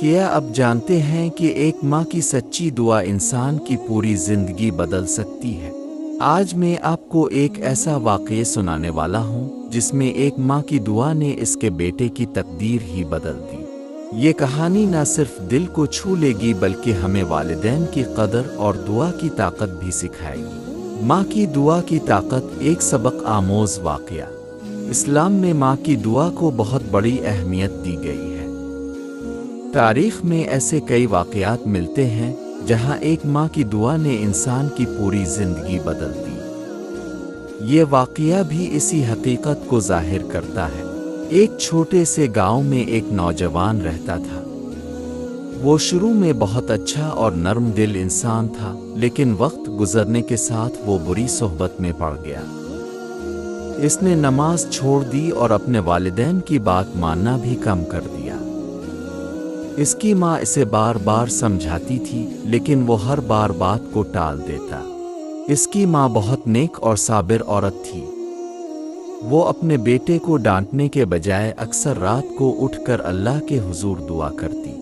کیا اب جانتے ہیں کہ ایک ماں کی سچی دعا انسان کی پوری زندگی بدل سکتی ہے؟ آج میں آپ کو ایک ایسا واقعہ سنانے والا ہوں جس میں ایک ماں کی دعا نے اس کے بیٹے کی تقدیر ہی بدل دی۔ یہ کہانی نہ صرف دل کو چھو لے گی بلکہ ہمیں والدین کی قدر اور دعا کی طاقت بھی سکھائے گی۔ ماں کی دعا کی طاقت، ایک سبق آموز واقعہ۔ اسلام میں ماں کی دعا کو بہت بڑی اہمیت دی گئی ہے۔ تاریخ میں ایسے کئی واقعات ملتے ہیں جہاں ایک ماں کی دعا نے انسان کی پوری زندگی بدل دی۔ یہ واقعہ بھی اسی حقیقت کو ظاہر کرتا ہے۔ ایک چھوٹے سے گاؤں میں ایک نوجوان رہتا تھا۔ وہ شروع میں بہت اچھا اور نرم دل انسان تھا، لیکن وقت گزرنے کے ساتھ وہ بری صحبت میں پڑ گیا۔ اس نے نماز چھوڑ دی اور اپنے والدین کی بات ماننا بھی کم کر دیا۔ اس کی ماں اسے بار بار سمجھاتی تھی، لیکن وہ ہر بار بات کو ٹال دیتا۔ اس کی ماں بہت نیک اور صابر عورت تھی۔ وہ اپنے بیٹے کو ڈانٹنے کے بجائے اکثر رات کو اٹھ کر اللہ کے حضور دعا کرتی۔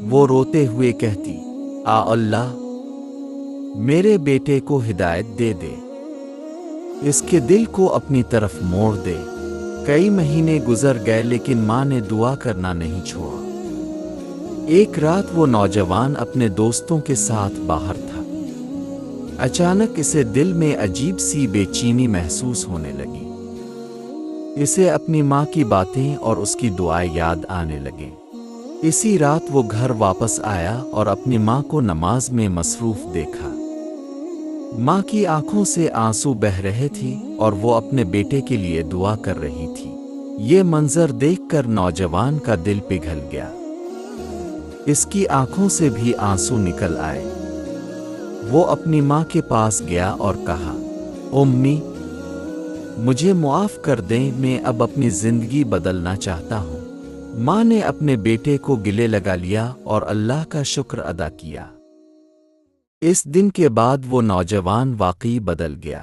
وہ روتے ہوئے کہتی، آ اللہ، میرے بیٹے کو ہدایت دے دے، اس کے دل کو اپنی طرف موڑ دے۔ کئی مہینے گزر گئے لیکن ماں نے دعا کرنا نہیں چھوڑا۔ ایک رات وہ نوجوان اپنے دوستوں کے ساتھ باہر تھا۔ اچانک اسے دل میں عجیب سی بے چینی محسوس ہونے لگی۔ اسے اپنی ماں کی باتیں اور اس کی دعائیں یاد آنے لگیں۔ اسی رات وہ گھر واپس آیا اور اپنی ماں کو نماز میں مصروف دیکھا۔ ماں کی آنکھوں سے آنسو بہہ رہے تھے اور وہ اپنے بیٹے کے لیے دعا کر رہی تھی۔ یہ منظر دیکھ کر نوجوان کا دل پگھل گیا۔ اس کی آنکھوں سے بھی آنسو نکل آئے۔ وہ اپنی ماں کے پاس گیا اور کہا، امی، مجھے معاف کر دیں، میں اب اپنی زندگی بدلنا چاہتا ہوں۔ ماں نے اپنے بیٹے کو گلے لگا لیا اور اللہ کا شکر ادا کیا۔ اس دن کے بعد وہ نوجوان واقعی بدل گیا۔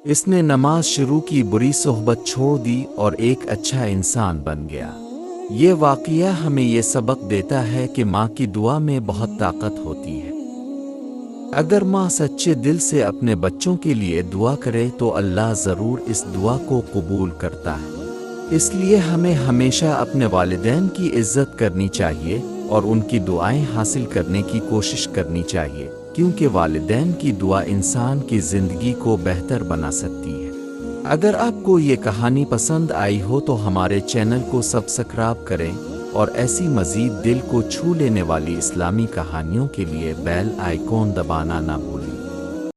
اس نے نماز شروع کی، بری صحبت چھوڑ دی اور ایک اچھا انسان بن گیا۔ یہ واقعہ ہمیں یہ سبق دیتا ہے کہ ماں کی دعا میں بہت طاقت ہوتی ہے۔ اگر ماں سچے دل سے اپنے بچوں کے لیے دعا کرے تو اللہ ضرور اس دعا کو قبول کرتا ہے۔ اس لیے ہمیں ہمیشہ اپنے والدین کی عزت کرنی چاہیے اور ان کی دعائیں حاصل کرنے کی کوشش کرنی چاہیے، کیونکہ والدین کی دعا انسان کی زندگی کو بہتر بنا سکتی ہے۔ اگر آپ کو یہ کہانی پسند آئی ہو تو ہمارے چینل کو سبسکرائب کریں اور ایسی مزید دل کو چھو لینے والی اسلامی کہانیوں کے لیے بیل آئیکن دبانا نہ بھولیں۔